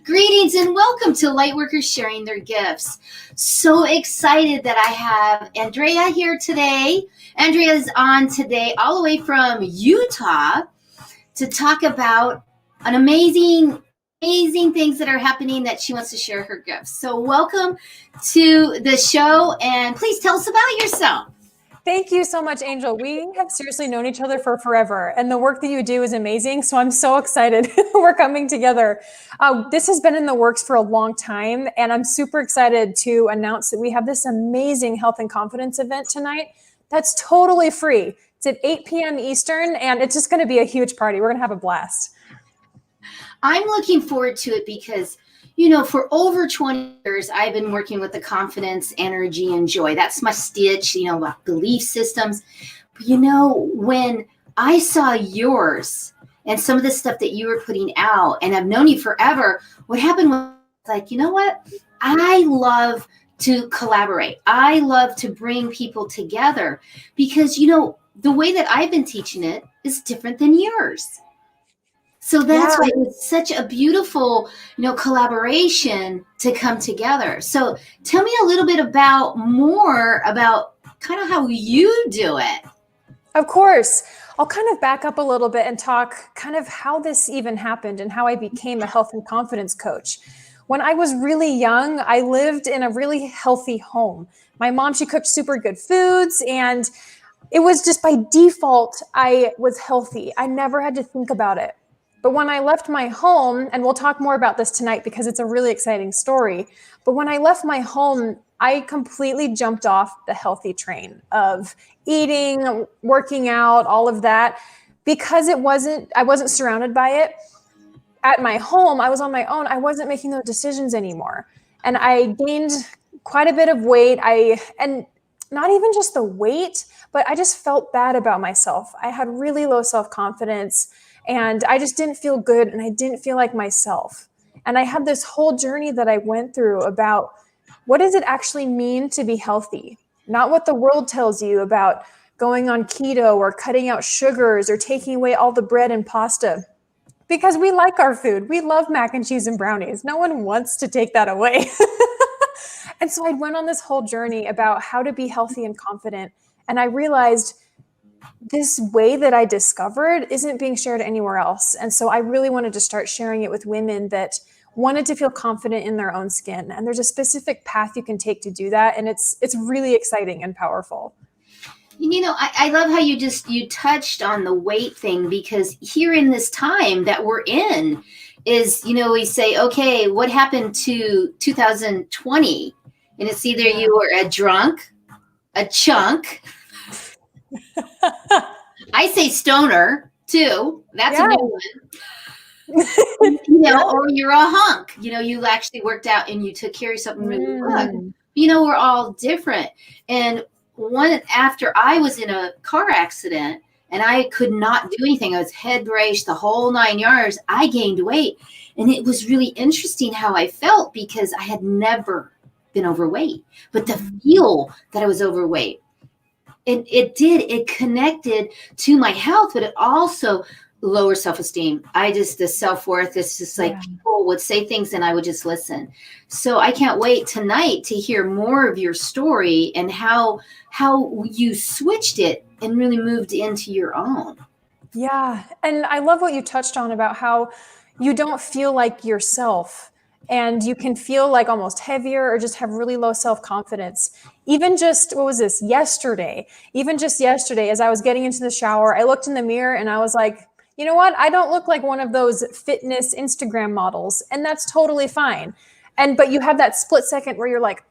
Greetings and welcome to Lightworkers Sharing Their Gifts. So excited that I have Andrea here today. Andrea is on today all the way from Utah to talk about an amazing things that are happening that she wants to share her gifts. So welcome to the show, and please tell us about yourself. Thank you so much, Angel. We have seriously known each other for forever, and the work that you do is amazing. So I'm so excited we're coming together. This has been in the works for a long time, and I'm super excited to announce that we have this amazing health and confidence event tonight that's totally free. It's at 8 p.m. Eastern, and it's just going to be a huge party. We're going to have a blast. I'm looking forward to it because, for over 20 years, I've been working with the confidence, energy, and joy. That's my stitch, belief systems. But, when I saw yours and some of the stuff that you were putting out, and I've known you forever, what happened was like, you know what? I love to collaborate. I love to bring people together because, the way that I've been teaching it is different than yours. So that's why it was such a beautiful, collaboration to come together. So tell me a little bit more about kind of how you do it. Of course. I'll kind of back up a little bit and talk kind of how this even happened and how I became a health and confidence coach. When I was really young, I lived in a really healthy home. My mom, she cooked super good foods, and it was just by default, I was healthy. I never had to think about it. But when I left my home, and we'll talk more about this tonight because it's a really exciting story, but when I left my home, I completely jumped off the healthy train of eating, working out, all of that, because I wasn't surrounded by it. At my home, I was on my own. I wasn't making those decisions anymore. And I gained quite a bit of weight. And not even just the weight, but I just felt bad about myself. I had really low self-confidence. And I just didn't feel good, and I didn't feel like myself. And I had this whole journey that I went through about what does it actually mean to be healthy? Not what the world tells you about going on keto or cutting out sugars or taking away all the bread and pasta. Because we like our food. We love mac and cheese and brownies. No one wants to take that away. And so I went on this whole journey about how to be healthy and confident. And I realized this way that I discovered isn't being shared anywhere else. And so I really wanted to start sharing it with women that wanted to feel confident in their own skin. And there's a specific path you can take to do that. And it's really exciting and powerful. I love how you touched on the weight thing, because here in this time that we're in is, we say, okay, what happened to 2020? And it's either you were a drunk, a chunk, I say stoner too. That's a new one. Or you're a hunk. You actually worked out and you took care of something really good. We're all different. And after I was in a car accident and I could not do anything, I was head braced, the whole 9 yards. I gained weight, and it was really interesting how I felt because I had never been overweight, but to feel that I was overweight. It connected to my health, but it also lower self-esteem. The self-worth, it's just like people would say things and I would just listen. So I can't wait tonight to hear more of your story and how you switched it and really moved into your own. Yeah. And I love what you touched on about how you don't feel like yourself. And you can feel like almost heavier or just have really low self-confidence. Even just, yesterday, as I was getting into the shower, I looked in the mirror and I was like, you know what? I don't look like one of those fitness Instagram models, and that's totally fine. But you have that split second where you're like,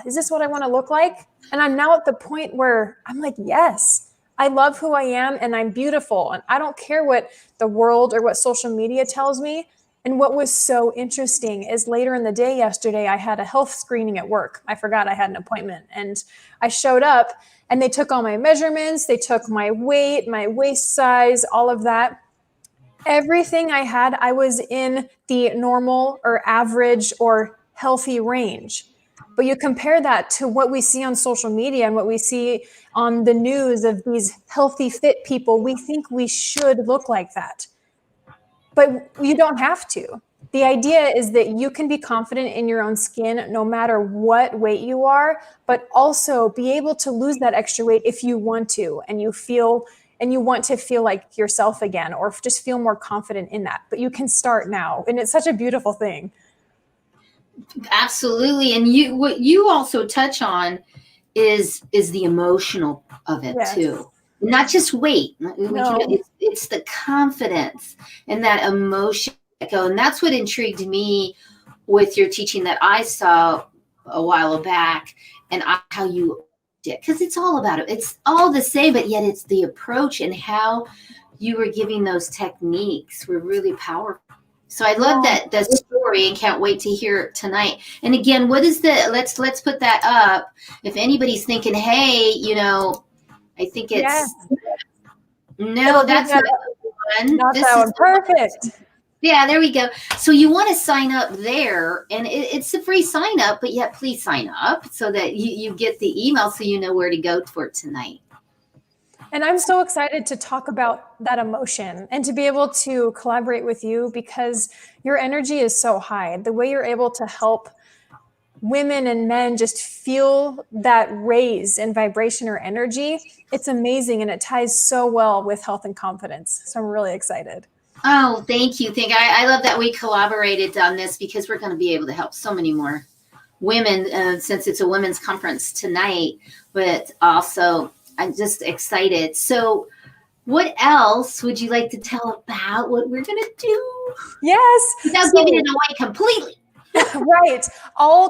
is this what I want to look like? And I'm now at the point where I'm like, yes, I love who I am and I'm beautiful. And I don't care what the world or what social media tells me. And what was so interesting is later in the day yesterday, I had a health screening at work. I forgot I had an appointment, and I showed up and they took all my measurements. They took my weight, my waist size, all of that. Everything I had, I was in the normal or average or healthy range. But you compare that to what we see on social media and what we see on the news of these healthy, fit people, we think we should look like that. but you don't have to. The idea is that you can be confident in your own skin no matter what weight you are, but also be able to lose that extra weight if you want to, and you want to feel like yourself again, or just feel more confident in that. But you can start now, and it's such a beautiful thing. Absolutely. And what you also touch on is the emotional of it too. Not just weight. It's the confidence and that emotion. And that's what intrigued me with your teaching that I saw a while back, and how you did, because it's all about it. It's all the same, but yet it's the approach and how you were giving those techniques were really powerful. So I love that story and can't wait to hear it tonight. And again, what is let's put that up. If anybody's thinking, hey, I think it's, no, that's not the one. Not that one. Perfect. Yeah, there we go. So you want to sign up there, and it's a free sign up, but yet please sign up so that you get the email so you know where to go for tonight. And I'm so excited to talk about that emotion and to be able to collaborate with you, because your energy is so high. The way you're able to help women and men just feel that raise in vibration or energy, it's amazing. And it ties so well with health and confidence. So I'm really excited. Oh, thank you. I love that we collaborated on this, because we're going to be able to help so many more women since it's a women's conference tonight, but also I'm just excited. So what else would you like to tell about what we're going to do? Yes. Without giving it away completely. Right. I'll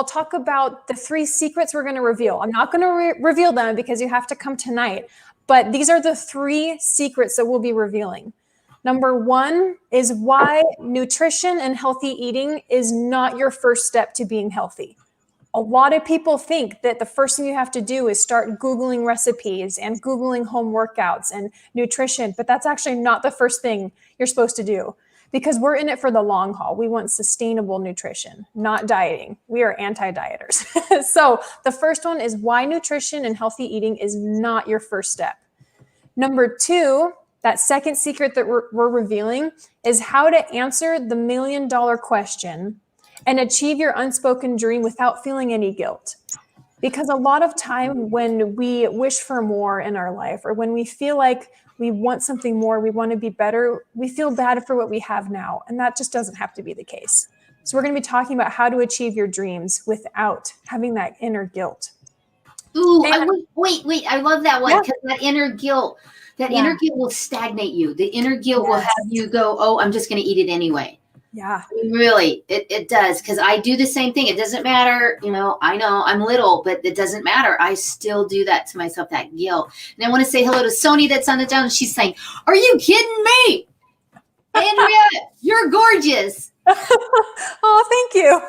talk about the 3 secrets we're going to reveal. I'm not going to reveal them because you have to come tonight, but these are the 3 secrets that we'll be revealing. Number 1 is why nutrition and healthy eating is not your first step to being healthy. A lot of people think that the first thing you have to do is start Googling recipes and Googling home workouts and nutrition, but that's actually not the first thing you're supposed to do, because we're in it for the long haul. We want sustainable nutrition, not dieting. We are anti-dieters. So the first one is why nutrition and healthy eating is not your first step. Number 2, that second secret that we're revealing is how to answer the $1 million question and achieve your unspoken dream without feeling any guilt. Because a lot of time when we wish for more in our life, or when we feel like we want something more, we want to be better, we feel bad for what we have now. And that just doesn't have to be the case. So we're going to be talking about how to achieve your dreams without having that inner guilt. Ooh, wait. I love that one, because that inner guilt, inner guilt will stagnate you. The inner guilt will have you go, oh, I'm just going to eat it anyway. Yeah. Really, it does, because I do the same thing. It doesn't matter. I know I'm little, but it doesn't matter. I still do that to myself, that guilt. And I want to say hello to Sony that's on the down. She's saying, are you kidding me? Andrea, you're gorgeous. Oh, thank you.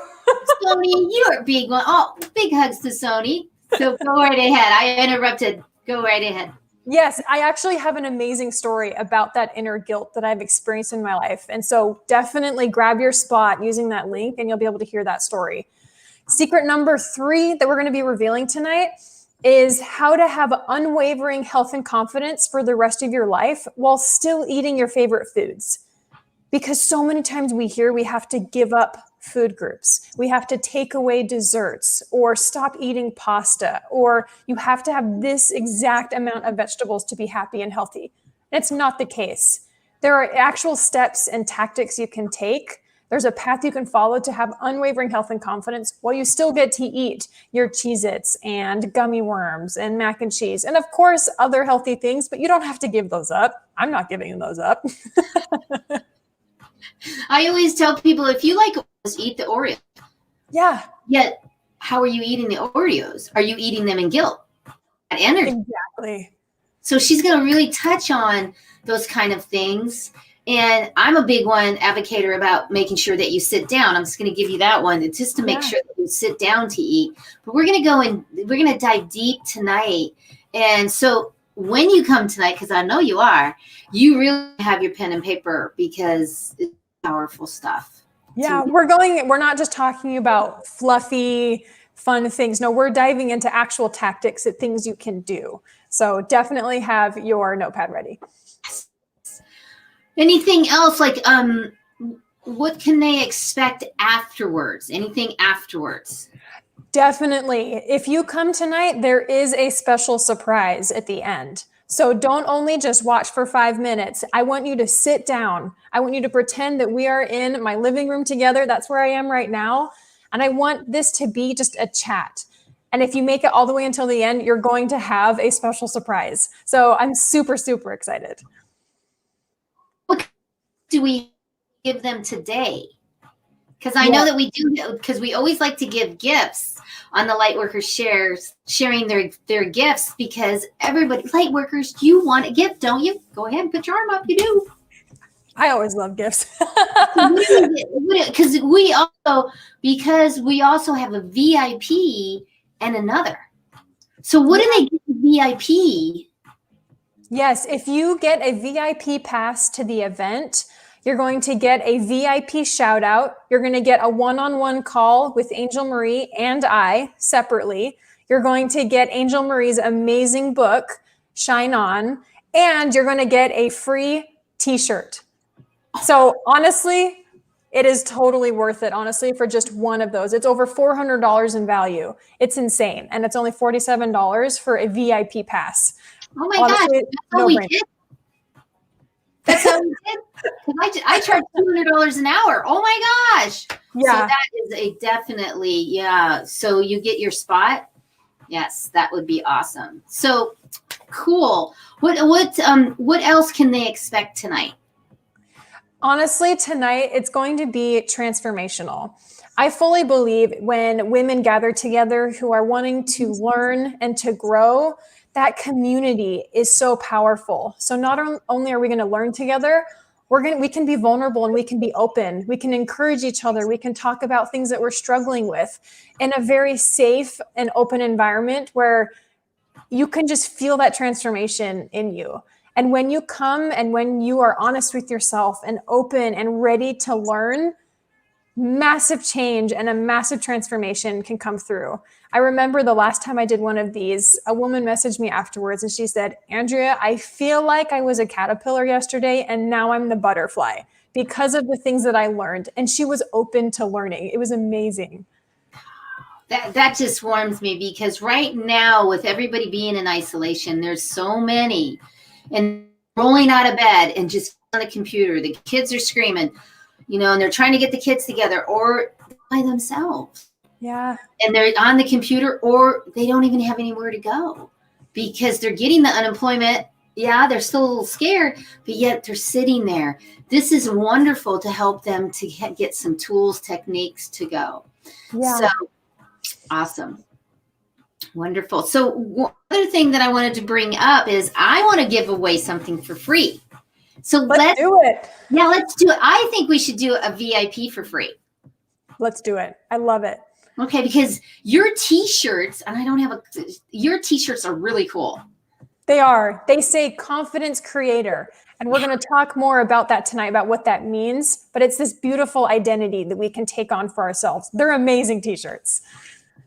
Sony, you're a big one. Oh, big hugs to Sony. So go right ahead. I interrupted. Go right ahead. Yes, I actually have an amazing story about that inner guilt that I've experienced in my life. And so definitely grab your spot using that link and you'll be able to hear that story. Secret number 3 that we're going to be revealing tonight is how to have unwavering health and confidence for the rest of your life while still eating your favorite foods. Because so many times we hear we have to give up food groups. We have to take away desserts or stop eating pasta, or you have to have this exact amount of vegetables to be happy and healthy. It's not the case. There are actual steps and tactics you can take. There's a path you can follow to have unwavering health and confidence while you still get to eat your Cheez-Its and gummy worms and mac and cheese. And of course, other healthy things, but you don't have to give those up. I'm not giving those up. I always tell people, if you like Oreos, eat the Oreos. Yeah. Yet, how are you eating the Oreos? Are you eating them in guilt? That energy. Exactly. So she's going to really touch on those kind of things. And I'm a big one advocator about making sure that you sit down. I'm just going to give you that one. It's just to make sure that you sit down to eat. But we're going to go and we're going to dive deep tonight. And so when you come tonight, because I know you are, you really have your pen and paper, because it's powerful stuff. Yeah, we're not just talking about fluffy, fun things. No, we're diving into actual tactics at things you can do. So definitely have your notepad ready. Anything else? Like, what can they expect afterwards? Anything afterwards? Definitely. If you come tonight, there is a special surprise at the end. So don't only just watch for 5 minutes. I want you to sit down. I want you to pretend that we are in my living room together. That's where I am right now. And I want this to be just a chat. And if you make it all the way until the end, you're going to have a special surprise. So I'm super, super excited. What do we give them today? Because I know that we do, because we always like to give gifts on the Lightworkers sharing their gifts, because everybody, Lightworkers, you want a gift, don't you? Go ahead and put your arm up. You do. I always love gifts. Because we also have a VIP and another. So what do they get VIP? Yes, if you get a VIP pass to the event, you're going to get a VIP shout out. You're going to get a one-on-one call with Angel Marie and I separately. You're going to get Angel Marie's amazing book, Shine On, and you're going to get a free t-shirt. So honestly, it is totally worth it, honestly, for just one of those. It's over $400 in value. It's insane. And it's only $47 for a VIP pass. Oh my gosh, that's all we did. That's all we did. I charge $200 an hour. Oh my gosh. Yeah. So that is a definitely, yeah. So you get your spot. Yes, that would be awesome. So cool. What else can they expect tonight? Honestly, tonight it's going to be transformational. I fully believe when women gather together who are wanting to learn and to grow, that community is so powerful. So not only are we going to learn together, we can be vulnerable and we can be open. We can encourage each other. We can talk about things that we're struggling with in a very safe and open environment where you can just feel that transformation in you. And when you come and when you are honest with yourself and open and ready to learn, massive change and a massive transformation can come through. I remember the last time I did one of these, a woman messaged me afterwards and she said, Andrea, I feel like I was a caterpillar yesterday and now I'm the butterfly because of the things that I learned. And she was open to learning. It was amazing. That just warms me, because right now with everybody being in isolation, there's so many and rolling out of bed and just on the computer, the kids are screaming, and they're trying to get the kids together or by themselves. Yeah. And they're on the computer or they don't even have anywhere to go because they're getting the unemployment. Yeah, they're still a little scared, but yet they're sitting there. This is wonderful to help them to get some tools, techniques to go. Yeah. So awesome. Wonderful. So one other thing that I wanted to bring up is I want to give away something for free. So let's do it. Yeah, let's do it. I think we should do a VIP for free. Let's do it. I love it. Okay, because your t-shirts, and your t-shirts are really cool. They are. They say confidence creator. And we're going to talk more about that tonight, about what that means. But it's this beautiful identity that we can take on for ourselves. They're amazing t-shirts.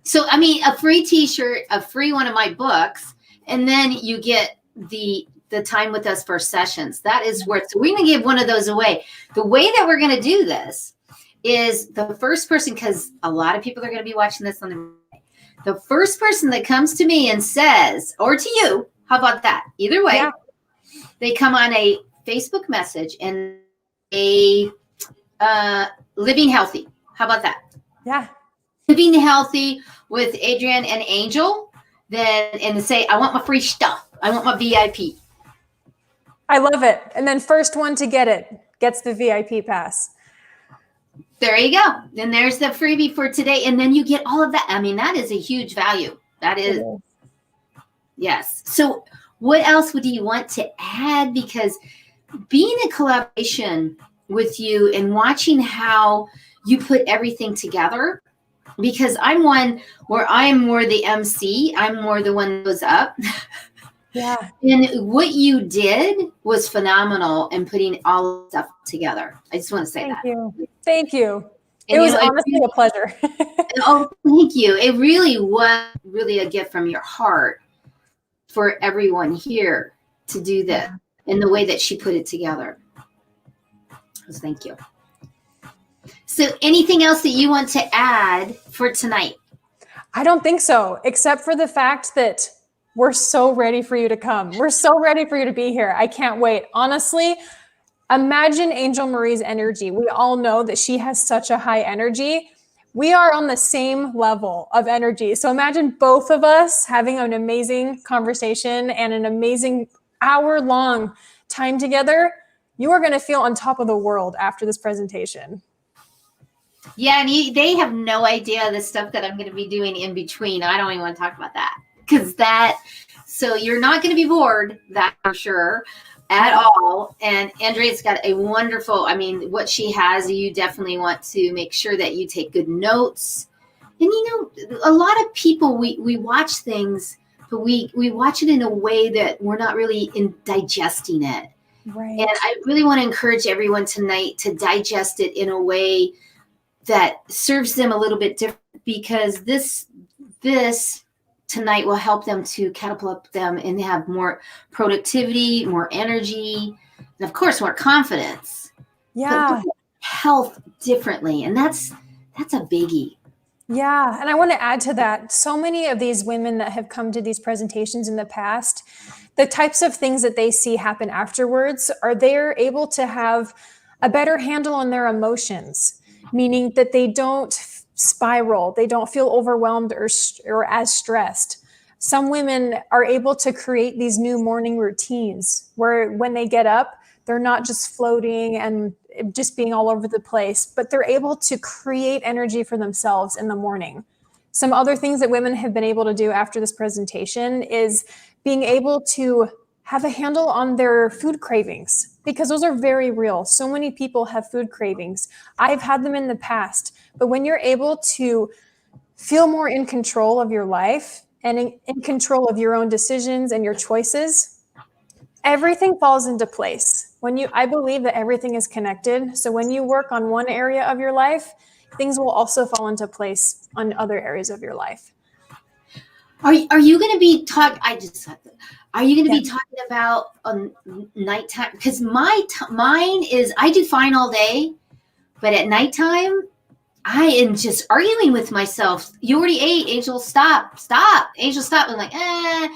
So, a free t-shirt, a free one of my books, and then you get the time with us for sessions. That is worth. So we're going to give one of those away. The way that we're going to do this is the first person, because a lot of people are going to be watching this on the first person that comes to me and says, or to you, how about that? Either way, they come on a Facebook message and a living healthy. How about that? Yeah. Living healthy with Adrienne and Angel, and say, I want my free stuff. I want my VIP. I love it. And then first one to get it gets the VIP pass. There you go. Then there's the freebie for today. And then you get all of that. That is a huge value. That is. Yes. So what else do you want to add? Because being in collaboration with you and watching how you put everything together, because I'm one where I'm more the MC. I'm more the one that goes up. Yeah. And what you did was phenomenal in putting all the stuff together. I just want to say Thank you. And it was honestly a pleasure. Oh, thank you. It really was really a gift from your heart for everyone here to do that in the way that she put it together. Thank you. So anything else that you want to add for tonight? I don't think so, except for the fact that we're so ready for you to come. We're so ready for you to be here. I can't wait. Honestly, imagine Angel Marie's energy. We all know that she has such a high energy. We are on the same level of energy. So imagine both of us having an amazing conversation and an amazing hour-long time together. You are going to feel on top of the world after this presentation. Yeah, and they have no idea the stuff that I'm going to be doing in between. I don't even want to talk about that so you're not going to be bored, that for sure, at all. And Andrea's got a wonderful, what she has, you definitely want to make sure that you take good notes. And, a lot of people, we watch things, but we watch it in a way that we're not really digesting it. Right. And I really want to encourage everyone tonight to digest it in a way that serves them a little bit different, because this tonight will help them to catapult them and have more productivity, more energy, and of course more confidence. Yeah. Health differently, and that's a biggie. Yeah, and I want to add to that, so many of these women that have come to these presentations in the past, the types of things that they see happen afterwards are they're able to have a better handle on their emotions, meaning that they don't spiral, they don't feel overwhelmed or as stressed. Some women are able to create these new morning routines where when they get up, they're not just floating and just being all over the place, but they're able to create energy for themselves in the morning. Some other things that women have been able to do after this presentation is being able to have a handle on their food cravings, because those are very real. So many people have food cravings. I've had them in the past, but when you're able to feel more in control of your life and in control of your own decisions and your choices, everything falls into place. I believe that everything is connected. So when you work on one area of your life, things will also fall into place on other areas of your life. Are you going to be talking? Are you going to be talking about nighttime? Because mine is, I do fine all day, but at nighttime, I am just arguing with myself. You already ate, Angel. Stop, Angel. Stop. I'm like, and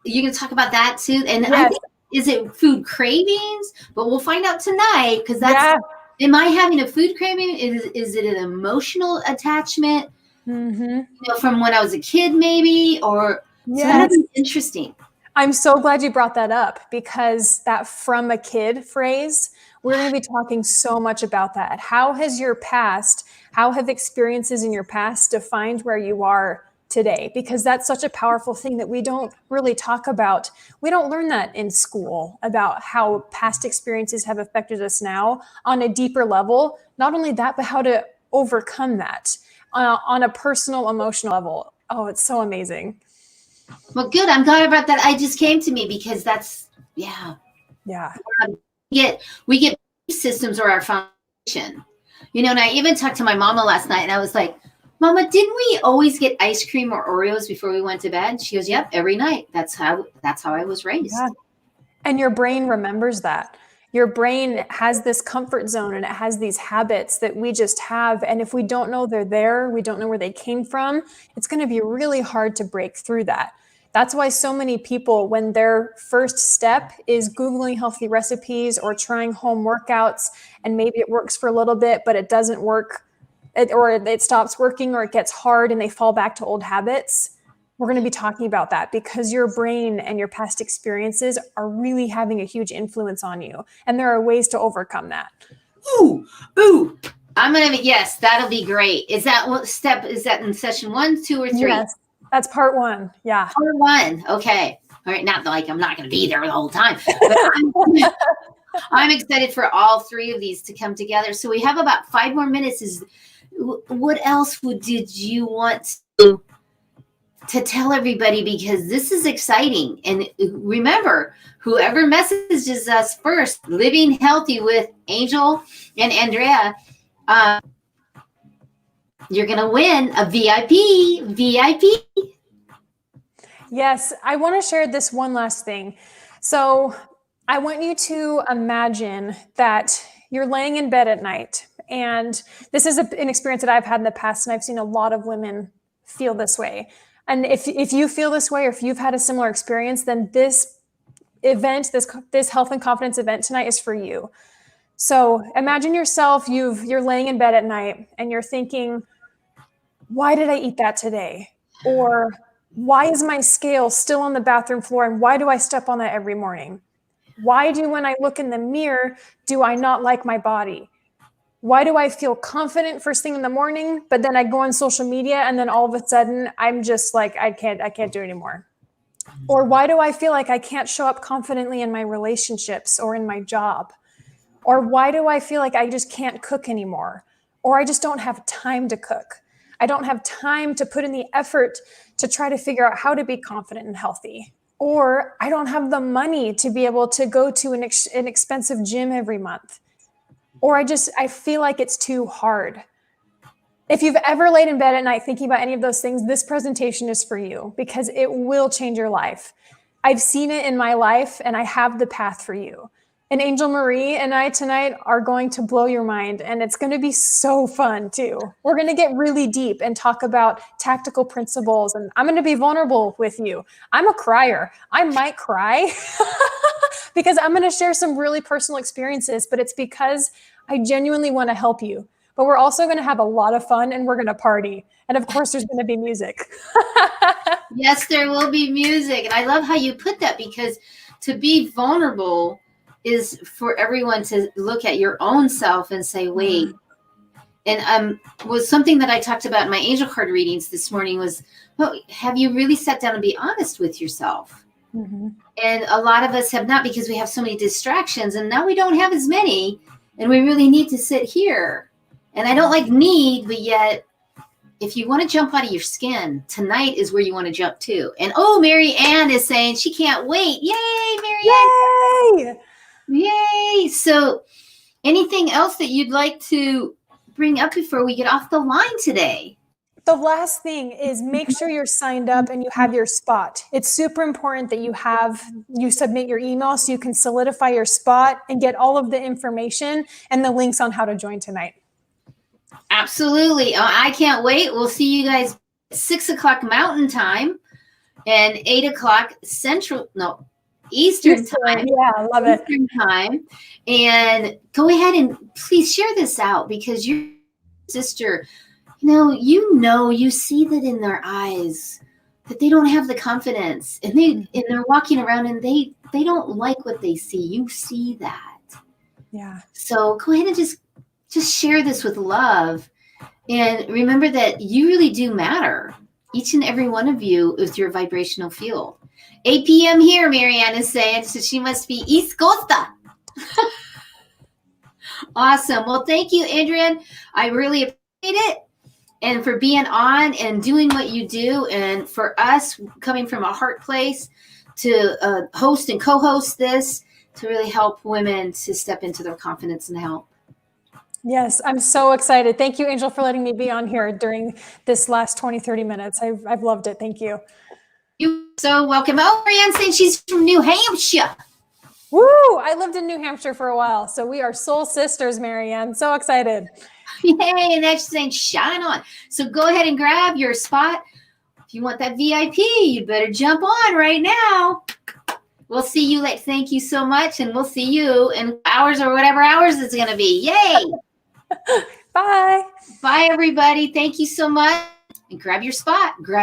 you're going to talk about that too. And yes. I think, is it food cravings? But we'll find out tonight, because that's. Yeah. Am I having a food craving? Is it an emotional attachment? Mm-hmm. From when I was a kid, maybe, or so that'd be interesting. I'm so glad you brought that up, because that "from a kid" phrase, we're going to be talking so much about that. How have experiences in your past defined where you are today? Because that's such a powerful thing that we don't really talk about. We don't learn that in school, about how past experiences have affected us now on a deeper level. Not only that, but how to overcome that on a personal, emotional level. Oh, it's so amazing. Well, good. I'm glad about that. It just came to me, because that's, Yeah. We get systems are our foundation, and I even talked to my mama last night, and I was like, Mama, didn't we always get ice cream or Oreos before we went to bed? She goes, yep, every night. That's how I was raised. Yeah. And your brain remembers that. Your brain has this comfort zone, and it has these habits that we just have. And if we don't know they're there, we don't know where they came from, it's going to be really hard to break through that. That's why so many people, when their first step is Googling healthy recipes or trying home workouts, and maybe it works for a little bit, but it doesn't work, or it stops working, or it gets hard and they fall back to old habits. We're going to be talking about that, because your brain and your past experiences are really having a huge influence on you. And there are ways to overcome that. Ooh. Yes, that'll be great. Is that what step? Is that in session 1, 2, or 3? Yes, that's part 1. Yeah. Part 1. Okay. All right. Not like I'm not going to be there the whole time. But I'm excited for all 3 of these to come together. So we have about 5 more minutes. What else did you want to tell everybody, because this is exciting? And remember, whoever messages us first, Living Healthy with Angel and Andrea, you're going to win a VIP. Yes, I want to share this one last thing. So I want you to imagine that you're laying in bed at night. And this is an experience that I've had in the past, and I've seen a lot of women feel this way. And if you feel this way, or if you've had a similar experience, then this event, this health and confidence event tonight is for you. So imagine yourself, you're laying in bed at night and you're thinking, why did I eat that today? Or why is my scale still on the bathroom floor? And why do I step on that every morning? Why when I look in the mirror, do I not like my body? Why do I feel confident first thing in the morning, but then I go on social media and then all of a sudden I'm just like, I can't do it anymore. Or why do I feel like I can't show up confidently in my relationships or in my job? Or why do I feel like I just can't cook anymore? Or I just don't have time to cook. I don't have time to put in the effort to try to figure out how to be confident and healthy. Or I don't have the money to be able to go to an expensive gym every month. Or I feel like it's too hard. If you've ever laid in bed at night thinking about any of those things, this presentation is for you because it will change your life. I've seen it in my life and I have the path for you. And Angel Marie and I tonight are going to blow your mind, and it's going to be so fun too. We're going to get really deep and talk about tactical principles, and I'm going to be vulnerable with you. I'm a crier. I might cry because I'm going to share some really personal experiences, but it's because I genuinely want to help you. But we're also going to have a lot of fun, and we're going to party. And of course, there's going to be music. Yes, there will be music. And I love how you put that, because to be vulnerable is for everyone to look at your own self and say, wait. And was something that I talked about in my angel card readings this morning was, well, have you really sat down and be honest with yourself? Mm-hmm. And a lot of us have not, because we have so many distractions, and now we don't have as many, and we really need to sit here. And I don't like need, but yet if you want to jump out of your skin, tonight is where you want to jump to. And Mary Ann is saying she can't wait. Yay, Mary Ann. Yay. So anything else that you'd like to bring up before we get off the line today? The last thing is make sure you're signed up and you have your spot. It's super important that you submit your email so you can solidify your spot and get all of the information and the links on how to join tonight. Absolutely. I can't wait. We'll see you guys at 6:00 Mountain Time and 8:00 Eastern Time. Yeah, I love it. Eastern Time. And go ahead and please share this out, because your sister, you see that in their eyes that they don't have the confidence, and they're walking around and they don't like what they see. You see that. Yeah. So go ahead and just share this with love. And remember that you really do matter. Each and every one of you with your vibrational field. 8 p.m. here, Marianne is saying, so she must be East Costa. Awesome. Well, thank you, Adrian. I really appreciate it. And for being on and doing what you do. And for us coming from a heart place to host and co-host this, to really help women to step into their confidence and help. Yes, I'm so excited. Thank you, Angel, for letting me be on here during this last 20, 30 minutes. I've loved it. Thank you. You're so welcome. Marianne saying she's from New Hampshire. Woo! I lived in New Hampshire for a while, so we are soul sisters, Marianne. So excited. Yay, and that's saying shine on. So go ahead and grab your spot. If you want that VIP, you better jump on right now. We'll see you later. Thank you so much, and we'll see you in hours or whatever hours it's going to be. Yay! Bye. Bye, everybody. Thank you so much. And grab your spot.